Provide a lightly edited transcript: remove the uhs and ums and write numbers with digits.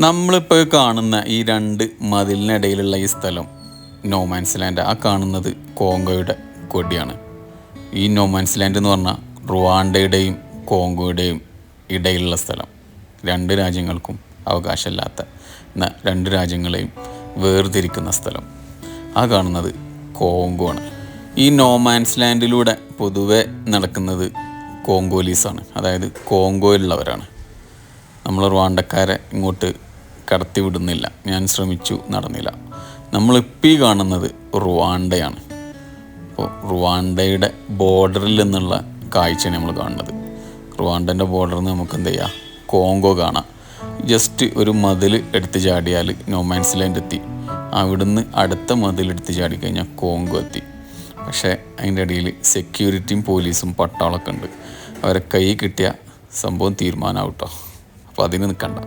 നമ്മളിപ്പോൾ കാണുന്ന ഈ രണ്ട് മതിലിനിടയിലുള്ള ഈ സ്ഥലം നോമാൻസ് ലാൻഡ്. ആ കാണുന്നത് കോങ്കോയുടെ കൊടിയാണ്. ഈ നോമാൻസ് ലാൻഡ് എന്ന് പറഞ്ഞാൽ റുവാണ്ടയുടെയും കോങ്കോയുടെയും ഇടയിലുള്ള സ്ഥലം. രണ്ട് രാജ്യങ്ങൾക്കും അവകാശമില്ലാത്ത രണ്ട് രാജ്യങ്ങളെയും വേർതിരിക്കുന്ന സ്ഥലം. ആ കാണുന്നത് കോങ്കോ ആണ്. ഈ നോമാൻസ് ലാൻഡിലൂടെ പൊതുവെ നടക്കുന്നത് കോങ്കോലീസാണ്, അതായത് കോങ്കോയിലുള്ളവരാണ്. നമ്മൾ റുവാണ്ടക്കാരെ ഇങ്ങോട്ട് കടത്തി വിടുന്നില്ല. ഞാൻ ശ്രമിച്ചു, നടന്നില്ല. നമ്മളിപ്പോൾ കാണുന്നത് റുവാണ്ടയാണ്. അപ്പോൾ റുവാണ്ടയുടെ ബോർഡറിൽ നിന്നുള്ള കാഴ്ചയാണ് നമ്മൾ കാണുന്നത്. റുവാണ്ടൻ്റെ ബോർഡറിൽ നിന്ന് നമുക്ക് എന്ത് ചെയ്യാം, കോങ്കോ കാണാം. ജസ്റ്റ് ഒരു മതിൽ എടുത്ത് ചാടിയാൽ നോമാൻസ് ലാൻഡ് എത്തി. അവിടുന്ന് അടുത്ത മതിൽ എടുത്ത് ചാടിക്കഴിഞ്ഞാൽ കോങ്കോ എത്തി. പക്ഷേ അതിൻ്റെ ഇടയിൽ സെക്യൂരിറ്റിയും പോലീസും പട്ടാളമൊക്കെ ഉണ്ട്. അവരെ കൈ കിട്ടിയ സംഭവം തീരുമാനമാവും കേട്ടോ. അപ്പോൾ അതിന് നിൽക്കണ്ട.